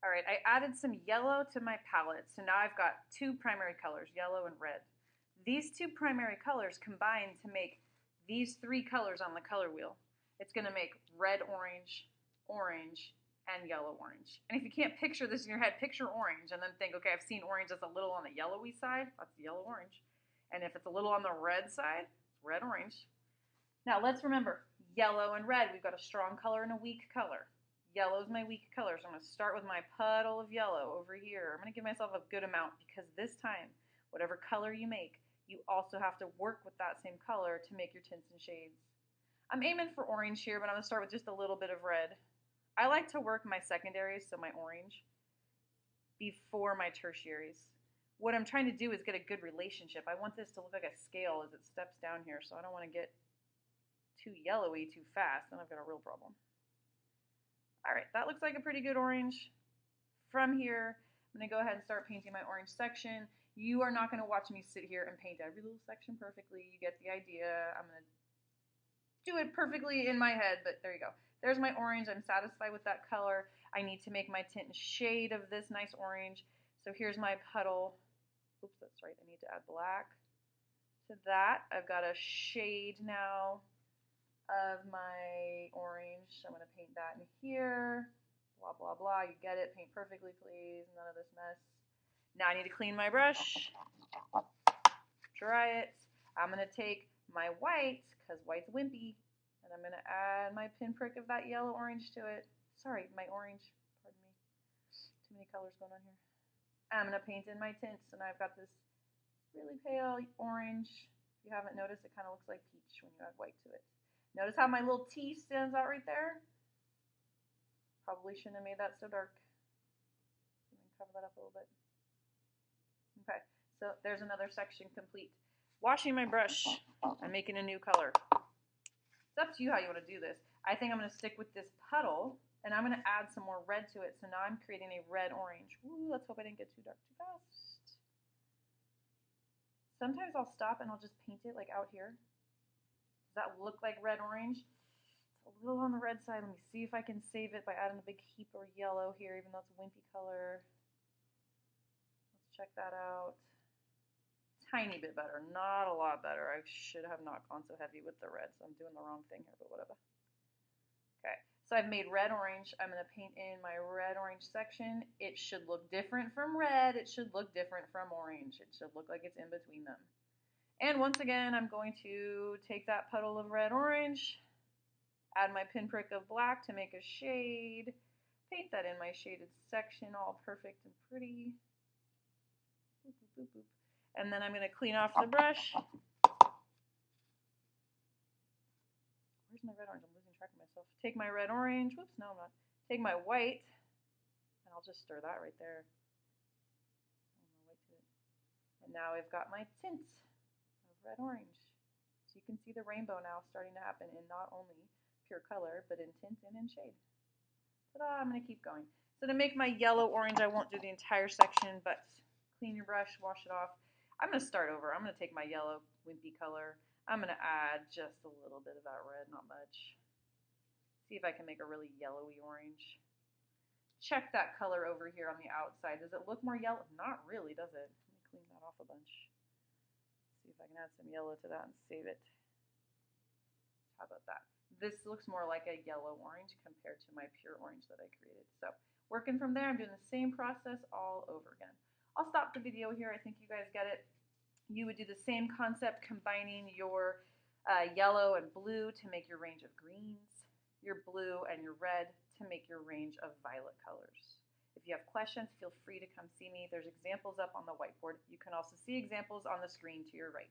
All right, I added some yellow to my palette, so now I've got two primary colors, yellow and red. These two primary colors combine to make these three colors on the color wheel. It's going to make red orange, orange, and yellow orange. And if you can't picture this in your head, picture orange and then think, okay, I've seen orange that's a little on the yellowy side. That's yellow orange. And if it's a little on the red side, it's red orange. Now let's remember, yellow and red, we've got a strong color and a weak color. Yellow is my weak color, so I'm going to start with my puddle of yellow over here. I'm going to give myself a good amount because this time, whatever color you make, you also have to work with that same color to make your tints and shades. I'm aiming for orange here, but I'm going to start with just a little bit of red. I like to work my secondaries, so my orange, before my tertiaries. What I'm trying to do is get a good relationship. I want this to look like a scale as it steps down here, so I don't want to get too yellowy too fast, then I've got a real problem. All right, that looks like a pretty good orange. From here, I'm going to go ahead and start painting my orange section. You are not going to watch me sit here and paint every little section perfectly. You get the idea. I'm going to do it perfectly in my head, but there you go. There's my orange. I'm satisfied with that color. I need to make my tint and shade of this nice orange. So here's my puddle. Oops, that's right. I need to add black to that. I've got a shade now of my orange. So I'm going to paint that in here. Blah, blah, blah. You get it. Paint perfectly, please. None of this mess. Now I need to clean my brush. Dry it. I'm going to take my white, because white's wimpy, and I'm going to add my pinprick of that yellow orange to it. Sorry, my orange. Pardon me. Too many colors going on here. I'm going to paint in my tints, and I've got this really pale orange. If you haven't noticed, it kind of looks like peach when you add white to it. Notice how my little T stands out right there? Probably shouldn't have made that so dark. I'm going to cover that up a little bit. Okay, so there's another section complete. Washing my brush, I'm making a new color. It's up to you how you want to do this. I think I'm going to stick with this puddle, and I'm going to add some more red to it, so now I'm creating a red-orange. Ooh, let's hope I didn't get too dark too fast. Sometimes I'll stop and I'll just paint it like out here. Does that look like red-orange? It's a little on the red side. Let me see if I can save it by adding a big heap of yellow here, even though it's a wimpy color. Let's check that out. Tiny bit better, not a lot better. I should have not gone so heavy with the red, so I'm doing the wrong thing here, but whatever. Okay, so I've made red-orange. I'm going to paint in my red-orange section. It should look different from red. It should look different from orange. It should look like it's in between them. And once again, I'm going to take that puddle of red-orange, add my pinprick of black to make a shade, paint that in my shaded section, all perfect and pretty. Boop, boop, boop, boop. And then I'm going to clean off the brush. Where's my red-orange? I'm losing track of myself. Take my red-orange. Whoops, no, I'm not. Take my white, and I'll just stir that right there. White to it. And now I've got my tint red-orange. So you can see the rainbow now starting to happen in not only pure color, but in tint and in shade. Ta-da, I'm going to keep going. So to make my yellow-orange, I won't do the entire section, but clean your brush, wash it off. I'm going to start over. I'm going to take my yellow wimpy color. I'm going to add just a little bit of that red, not much. See if I can make a really yellowy orange. Check that color over here on the outside. Does it look more yellow? Not really, does it? Let me clean that off a bunch. See if I can add some yellow to that and save it. How about that? This looks more like a yellow orange compared to my pure orange that I created. So working from there, I'm doing the same process all over again. I'll stop the video here. I think you guys get it. You would do the same concept, combining your yellow and blue to make your range of greens, your blue and your red to make your range of violet colors. If you have questions, feel free to come see me. There's examples up on the whiteboard. You can also see examples on the screen to your right.